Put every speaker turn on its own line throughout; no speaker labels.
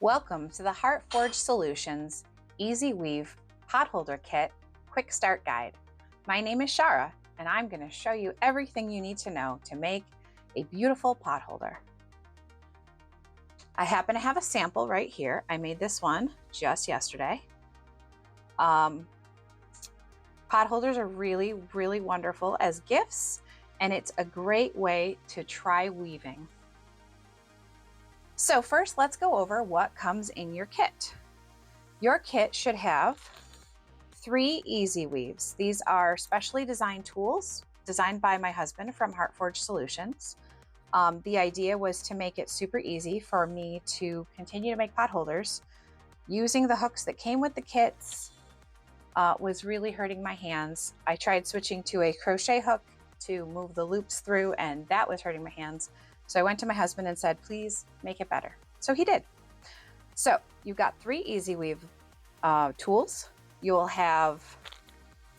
Welcome to the Heartforged Solutions EasyWeave Potholder Kit Quick Start Guide. My name is Sharah, and I'm going to show you everything you need to know to make a beautiful potholder. I happen to have a sample right here. I made this one just yesterday. Potholders are really, really wonderful as gifts, and it's a great way to try weaving. So first, let's go over what comes in your kit. Your kit should have 3 EasyWeaves. These are specially designed tools designed by my husband from Heartforged Solutions. The idea was to make it super easy for me to continue to make potholders. Using the hooks that came with the kits was really hurting my hands. I tried switching to a crochet hook to move the loops through, and that was hurting my hands. So I went to my husband and said, please make it better. So he did. So you've got 3 EasyWeave tools. You'll have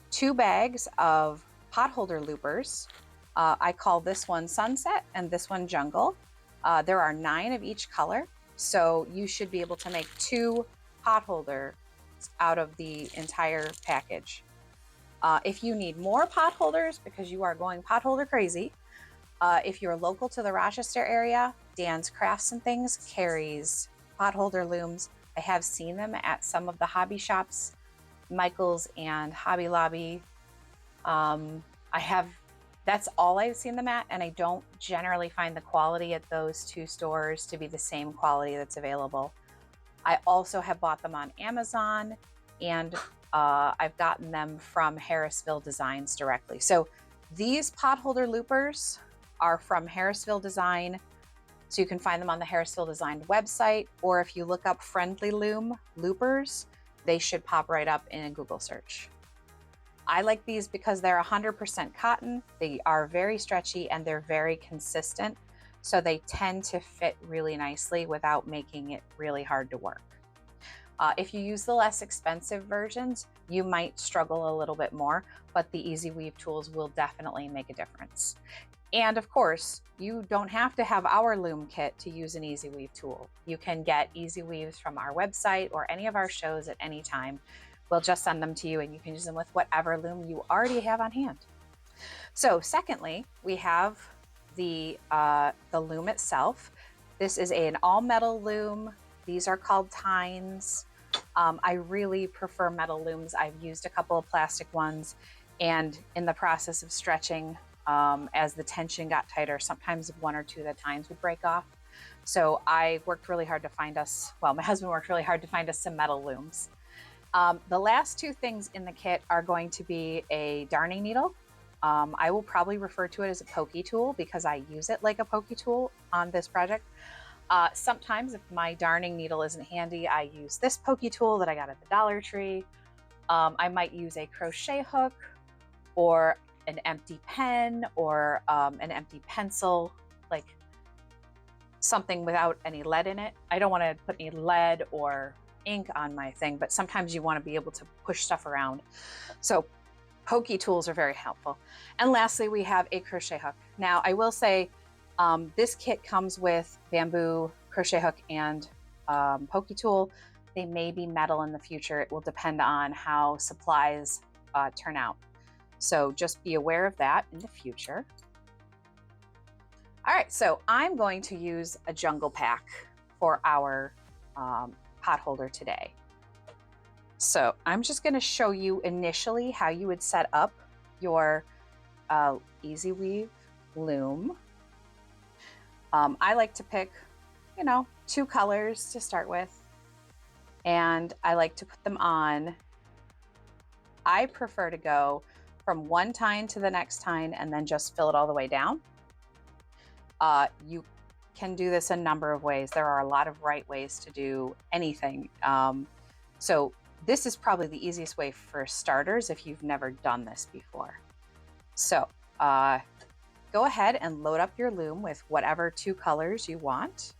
2 bags of potholder loopers. I call this one Sunset and this one Jungle. There are 9 of each color, so you should be able to make 2 potholders out of the entire package. If you need more potholders because you are going potholder crazy, if you're local to the Rochester area, Dan's Crafts and Things carries potholder looms. I have seen them at some of the hobby shops, Michael's and Hobby Lobby. That's all I've seen them at, and I don't generally find the quality at those 2 stores to be the same quality that's available. I also have bought them on Amazon, and I've gotten them from Harrisville Designs directly. So these potholder loopers are from Harrisville Design. So you can find them on the Harrisville Design website, or if you look up Friendly Loom loopers, they should pop right up in a Google search. I like these because they're 100% cotton. They are very stretchy and they're very consistent. So they tend to fit really nicely without making it really hard to work. If you use the less expensive versions, you might struggle a little bit more, but the EasyWeave tools will definitely make a difference. And of course, you don't have to have our loom kit to use an EasyWeave tool. You can get EasyWeaves from our website or any of our shows at any time. We'll just send them to you and you can use them with whatever loom you already have on hand. So secondly, we have the loom itself. This is an all metal loom. These are called tines. I really prefer metal looms. I've used a couple of plastic ones, and in the process of stretching, as the tension got tighter, sometimes 1 or 2 of the tines would break off. So I worked really hard to find us, well, my husband worked really hard to find us some metal looms. The last 2 things in the kit are going to be a darning needle. I will probably refer to it as a pokey tool because I use it like a pokey tool on this project. Sometimes if my darning needle isn't handy, I use this pokey tool that I got at the Dollar Tree. I might use a crochet hook or an empty pen or an empty pencil, like something without any lead in it. I don't want to put any lead or ink on my thing, but sometimes you want to be able to push stuff around. So pokey tools are very helpful. And lastly, we have a crochet hook. Now, I will say this kit comes with bamboo, crochet hook, and pokey tool. They may be metal in the future. It will depend on how supplies turn out. So just be aware of that in the future. All right, so I'm going to use a jungle pack for our potholder today. So I'm just going to show you initially how you would set up your EasyWeave loom. I like to pick, 2 colors to start with, and I like to put them on. I prefer to go from one tine to the next tine and then just fill it all the way down. You can do this a number of ways. There are a lot of right ways to do anything. So this is probably the easiest way for starters if you've never done this before. So go ahead and load up your loom with whatever 2 colors you want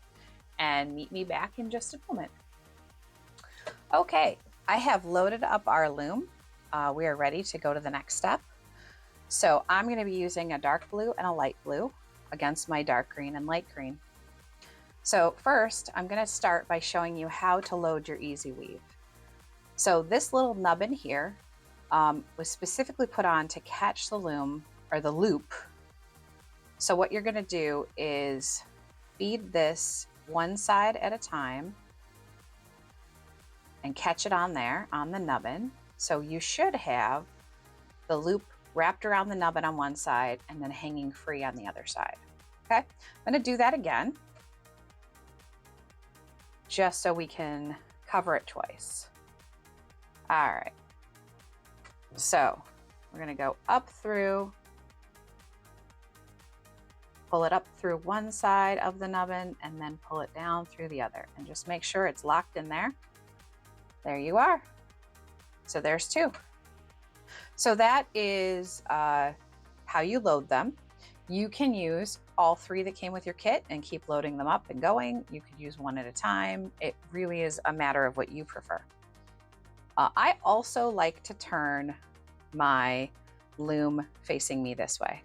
and meet me back in just a moment. Okay, I have loaded up our loom. We are ready to go to the next step. So I'm going to be using a dark blue and a light blue against my dark green and light green. So first, I'm going to start by showing you how to load your EasyWeave. So this little nubbin here was specifically put on to catch the loom or the loop. So what you're going to do is feed this one side at a time and catch it on there on the nubbin. So you should have the loop wrapped around the nubbin on one side and then hanging free on the other side. Okay, I'm going to do that again, just so we can cover it twice. All right, so we're going to go up through, pull it up through one side of the nubbin and then pull it down through the other, and just make sure it's locked in there. There you are. So there's two. So that is how you load them. You can use all three that came with your kit and keep loading them up and going. You could use one at a time. It really is a matter of what you prefer. I also like to turn my loom facing me this way.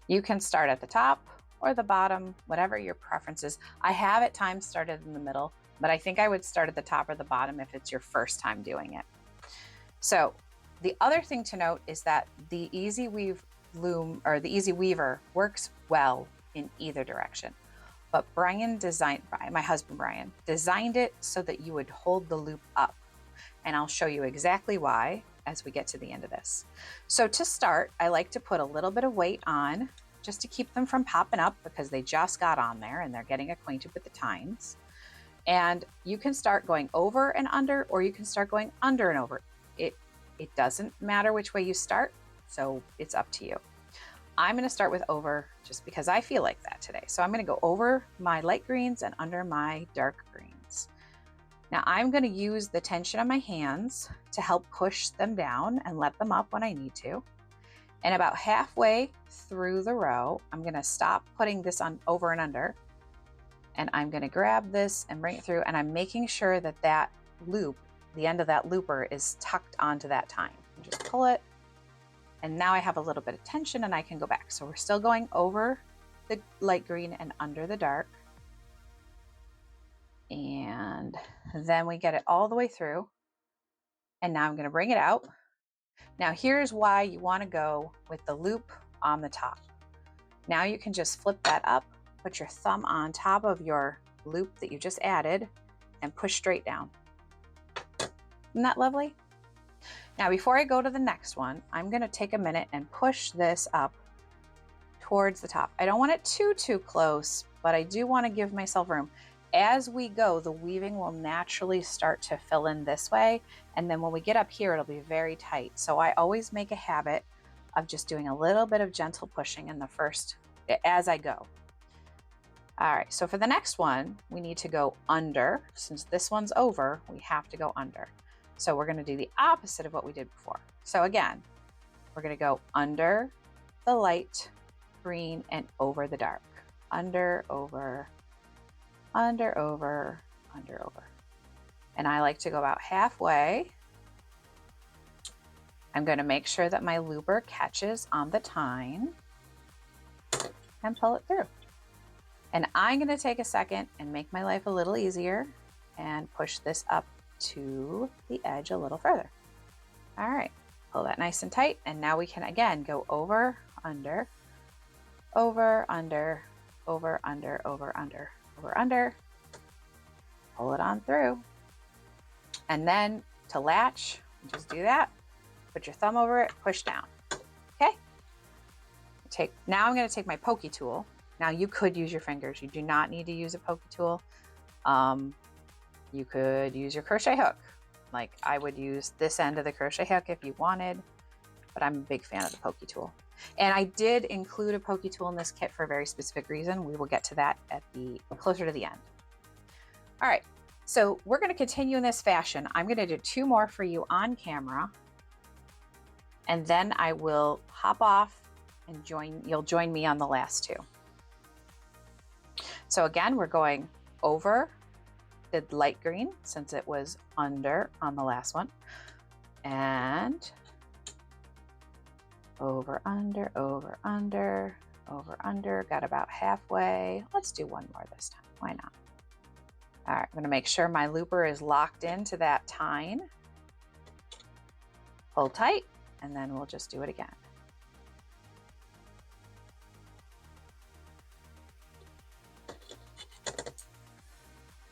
You can start at the top or the bottom, whatever your preference is. I have at times started in the middle, but I think I would start at the top or the bottom if it's your first time doing it. So the other thing to note is that the EasyWeave loom or the EasyWeaver works well in either direction. But my husband Brian, designed it so that you would hold the loop up. And I'll show you exactly why as we get to the end of this. So to start, I like to put a little bit of weight on just to keep them from popping up because they just got on there and they're getting acquainted with the tines. And you can start going over and under, or you can start going under and over. It doesn't matter which way you start, so it's up to you. I'm going to start with over just because I feel like that today. So I'm going to go over my light greens and under my dark greens. Now I'm going to use the tension of my hands to help push them down and let them up when I need to. And about halfway through the row, I'm going to stop putting this on over and under. And I'm going to grab this and bring it through, and I'm making sure that that loop, the end of that looper, is tucked onto that tine. Just pull it, and now I have a little bit of tension and I can go back. So we're still going over the light green and under the dark. And then we get it all the way through. And now I'm going to bring it out. Now here's why you want to go with the loop on the top. Now you can just flip that up, put your thumb on top of your loop that you just added, and push straight down. Isn't that lovely? Now, before I go to the next one, I'm going to take a minute and push this up towards the top. I don't want it too close, but I do want to give myself room. As we go, the weaving will naturally start to fill in this way. And then when we get up here, it'll be very tight. So I always make a habit of just doing a little bit of gentle pushing in the first, as I go. All right, so for the next one, we need to go under. Since this one's over, we have to go under. So we're going to do the opposite of what we did before. So again, we're going to go under the light green and over the dark. Under, over, under, over, under, over. And I like to go about halfway. I'm going to make sure that my looper catches on the tine and pull it through. And I'm going to take a second and make my life a little easier and push this up to the edge a little further. All right, pull that nice and tight. And now we can again go over, under, over, under, over, under, over, under, over, under, pull it on through. And then to latch, just do that. Put your thumb over it, push down. Okay. Now I'm going to take my pokey tool. Now you could use your fingers. You do not need to use a pokey tool. You could use your crochet hook. Like I would use this end of the crochet hook if you wanted, but I'm a big fan of the pokey tool. And I did include a pokey tool in this kit for a very specific reason. We will get to that at closer to the end. All right, so we're going to continue in this fashion. I'm going to do two more for you on camera, and then I will hop off and you'll join me on the last two. So again, we're going over the light green since it was under on the last one, and over, under, over, under, over, under, got about halfway. Let's do one more this time. Why not? All right, I'm gonna make sure my looper is locked into that tine. Pull tight, and then we'll just do it again.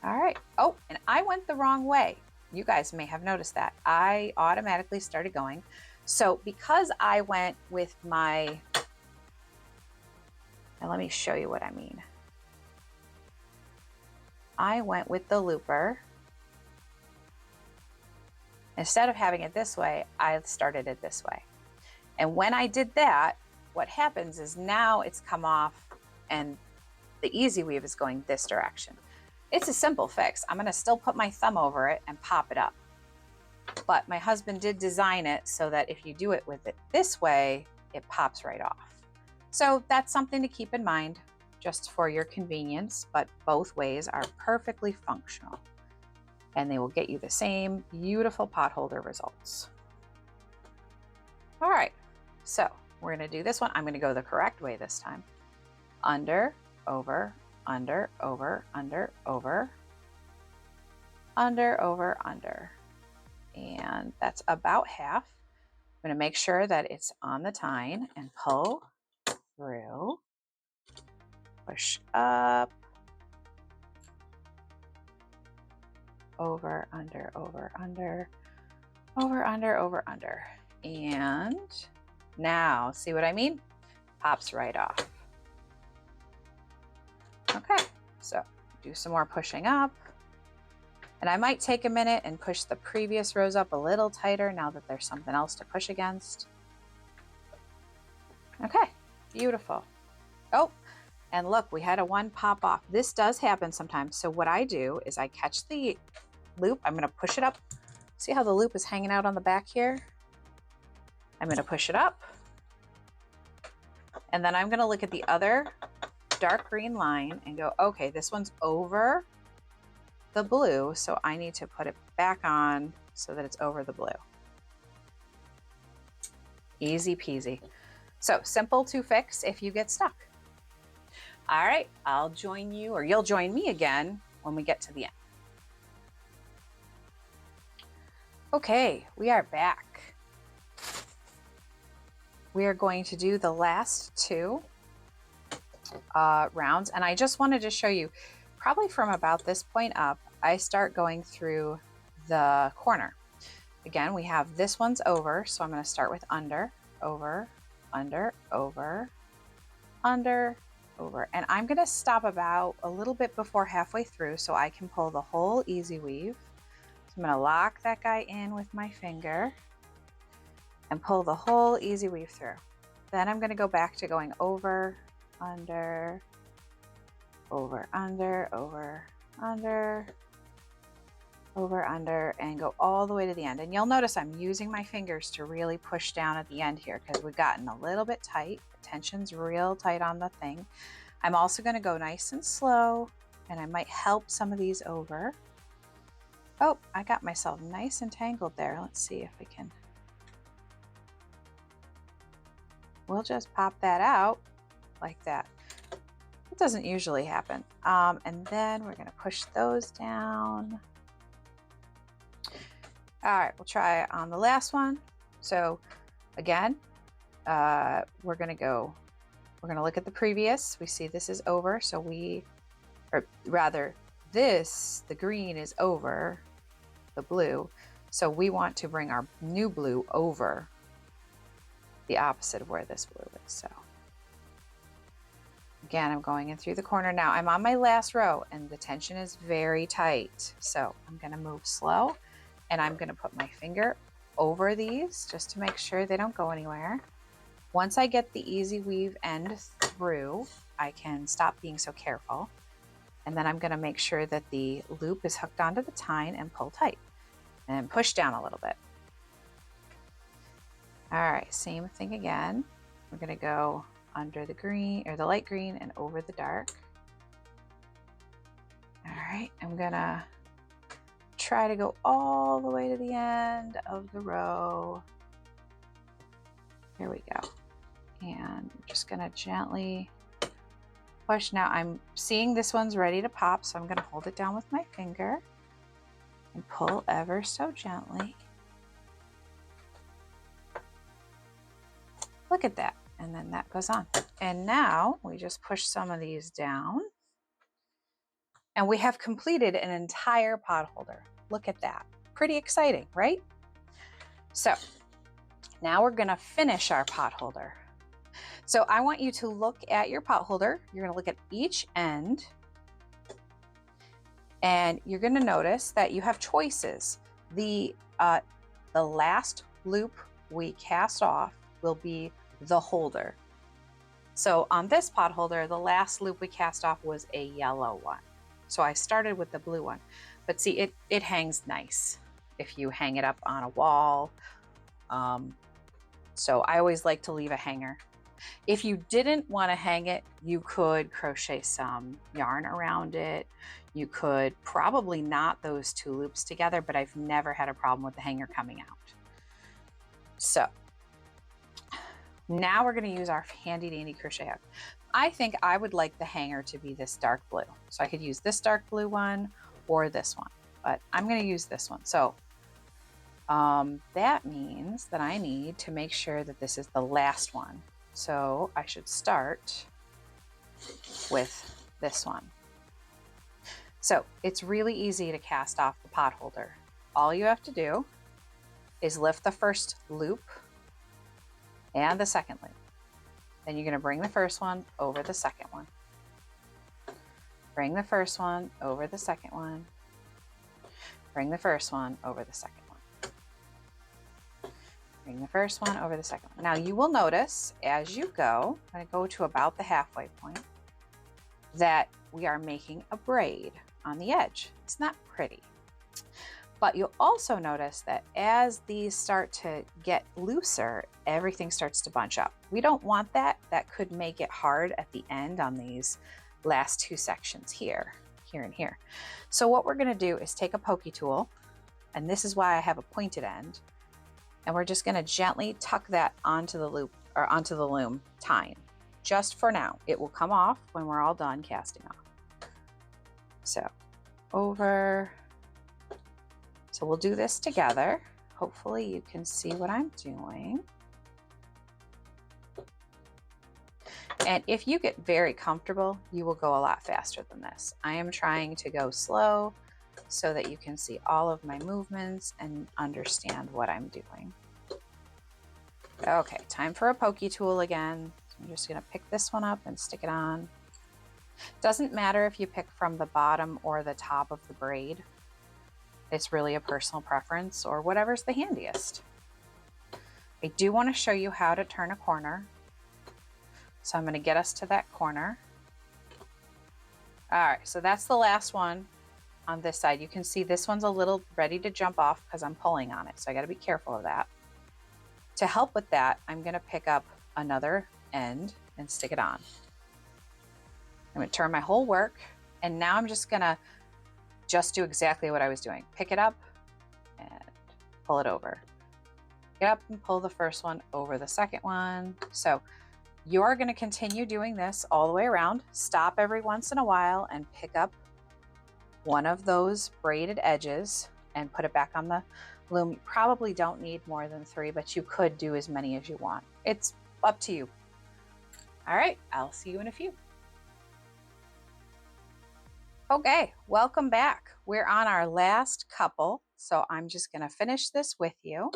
All right. Oh, and I went the wrong way. You guys may have noticed that. I automatically started going. So because I went with my, and let me show you what I mean. I went with the looper. Instead of having it this way, I started it this way. And when I did that, what happens is now it's come off and the EasyWeave is going this direction. It's a simple fix. I'm gonna still put my thumb over it and pop it up. But my husband did design it so that if you do it with it this way, it pops right off. So that's something to keep in mind just for your convenience, but both ways are perfectly functional and they will get you the same beautiful potholder results. All right, so we're gonna do this one. I'm gonna go the correct way this time. Under, over, under, over, under, over, under, over, under. And that's about half. I'm gonna make sure that it's on the tine and pull through, push up, over, under, over, under, over, under, over, under. And now, see what I mean? Pops right off. Okay, so do some more pushing up. And I might take a minute and push the previous rows up a little tighter now that there's something else to push against. Okay, beautiful. Oh, and look, we had a one pop off. This does happen sometimes. So what I do is I catch the loop, I'm gonna push it up. See how the loop is hanging out on the back here? I'm gonna push it up. And then I'm gonna look at the other dark green line and go, okay, this one's over the blue, so I need to put it back on so that it's over the blue. Easy peasy. So simple to fix if you get stuck. All right, I'll join you, or you'll join me again when we get to the end. Okay, we are back. We are going to do the last two rounds, and I just wanted to show you, probably from about this point up, I start going through the corner. Again, we have this one's over, so I'm going to start with under, over, under, over, under, over, and I'm going to stop about a little bit before halfway through so I can pull the whole EasyWeave. So I'm going to lock that guy in with my finger and pull the whole EasyWeave through. Then I'm going to go back to going over, under, over, under, over, under, over, under, and go all the way to the end. And you'll notice I'm using my fingers to really push down at the end here because we've gotten a little bit tight. The tension's real tight on the thing. I'm also going to go nice and slow, and I might help some of these over. Oh, I got myself nice and tangled there. Let's see if we can. We'll just pop that out like that. It doesn't usually happen. And then we're going to push those down. All right, we'll try it on the last one. So again, we're going to look at the previous. We see this is over. So or rather this, the green is over the blue. So we want to bring our new blue over the opposite of where this blue is. So again, I'm going in through the corner. Now I'm on my last row and the tension is very tight. So I'm going to move slow and I'm going to put my finger over these just to make sure they don't go anywhere. Once I get the EasyWeave end through, I can stop being so careful. And then I'm going to make sure that the loop is hooked onto the tine and pull tight and push down a little bit. All right, same thing again. We're going to go under the green or the light green and over the dark. All right, I'm going to try to go all the way to the end of the row. Here we go. And I'm just going to gently push. Now I'm seeing this one's ready to pop, so I'm gonna hold it down with my finger and pull ever so gently. Look at that. And then that goes on. And now we just push some of these down. And we have completed an entire pot holder. Look at that. Pretty exciting, right? So now we're gonna finish our pot holder. So I want you to look at your pot holder. You're gonna look at each end and you're gonna notice that you have choices. The last loop we cast off will be the holder. So on this pot holder, the last loop we cast off was a yellow one. So I started with the blue one, but see, it hangs nice if you hang it up on a wall. So I always like to leave a hanger. If you didn't want to hang it, you could crochet some yarn around it. You could probably knot those two loops together, but I've never had a problem with the hanger coming out. So now we're going to use our handy dandy crochet hook. I think I would like the hanger to be this dark blue. So I could use this dark blue one or this one, but I'm going to use this one. So that means that I need to make sure that this is the last one. So I should start with this one. So it's really easy to cast off the pot holder. All you have to do is lift the first loop and the second loop. Then you're going to bring the first one over the second one. Bring the first one over the second one. Bring the first one over the second one. Bring the first one over the second one. Now you will notice as you go, I'm going to go to about the halfway point, that we are making a braid on the edge. It's not pretty. But you'll also notice that as these start to get looser, everything starts to bunch up. We don't want that. That could make it hard at the end on these last two sections here and here. So what we're gonna do is take a pokey tool, and this is why I have a pointed end, and we're just gonna gently tuck that onto the loop or onto the loom tying. Just for now. It will come off when we're all done casting off. So over. So we'll do this together. Hopefully you can see what I'm doing. And if you get very comfortable, you will go a lot faster than this. I am trying to go slow so that you can see all of my movements and understand what I'm doing. Okay, time for a pokey tool again. So I'm just gonna pick this one up and stick it on. Doesn't matter if you pick from the bottom or the top of the braid. It's really a personal preference or whatever's the handiest. I do want to show you how to turn a corner. So I'm going to get us to that corner. All right, so that's the last one on this side. You can see this one's a little ready to jump off because I'm pulling on it. So I got to be careful of that. To help with that, I'm going to pick up another end and stick it on. I'm going to turn my whole work, and now I'm just going to do exactly what I was doing. Pick it up and pull it over. Get up and pull the first one over the second one. So you're going to continue doing this all the way around. Stop every once in a while and pick up one of those braided edges and put it back on the loom. You probably don't need more than 3, but you could do as many as you want. It's up to you. All right, I'll see you in a few. Okay, welcome back. We're on our last couple, so I'm just going to finish this with you.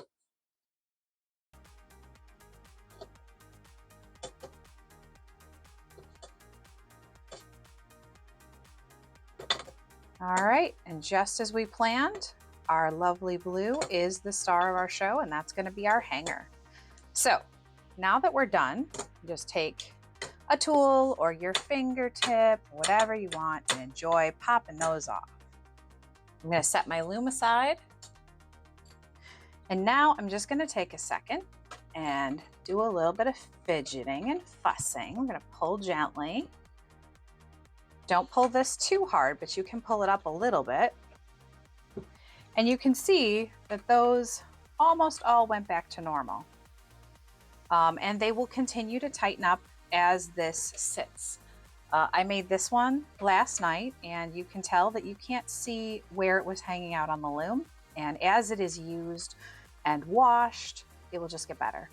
All right, and just as we planned, our lovely blue is the star of our show, and that's going to be our hanger. So now that we're done, just take a tool or your fingertip, whatever you want, and enjoy popping those off. I'm going to set my loom aside. And now I'm just going to take a second and do a little bit of fidgeting and fussing. We're going to pull gently. Don't pull this too hard, but you can pull it up a little bit. And you can see that those almost all went back to normal. And they will continue to tighten up as this sits. I made this one last night, and you can tell that you can't see where it was hanging out on the loom. And as it is used and washed, it will just get better.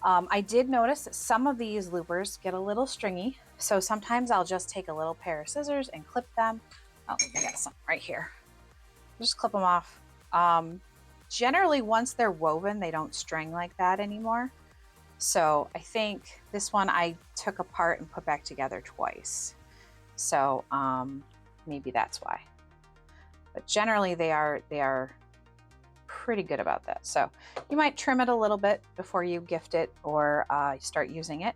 I did notice that some of these loopers get a little stringy, so sometimes I'll just take a little pair of scissors and clip them. Oh, I got some right here. Just clip them off. Generally, once they're woven, they don't string like that anymore. So I think this one I took apart and put back together twice. So maybe that's why. But generally they are pretty good about that. So you might trim it a little bit before you gift it or start using it.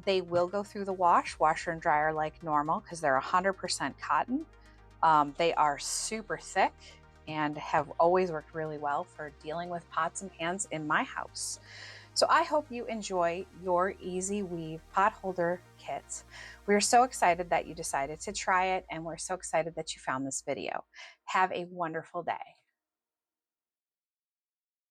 They will go through the washer and dryer like normal because they're 100% cotton. They are super thick and have always worked really well for dealing with pots and pans in my house. So I hope you enjoy your EasyWeave pot holder kit. We're so excited that you decided to try it, and we're so excited that you found this video. Have a wonderful day.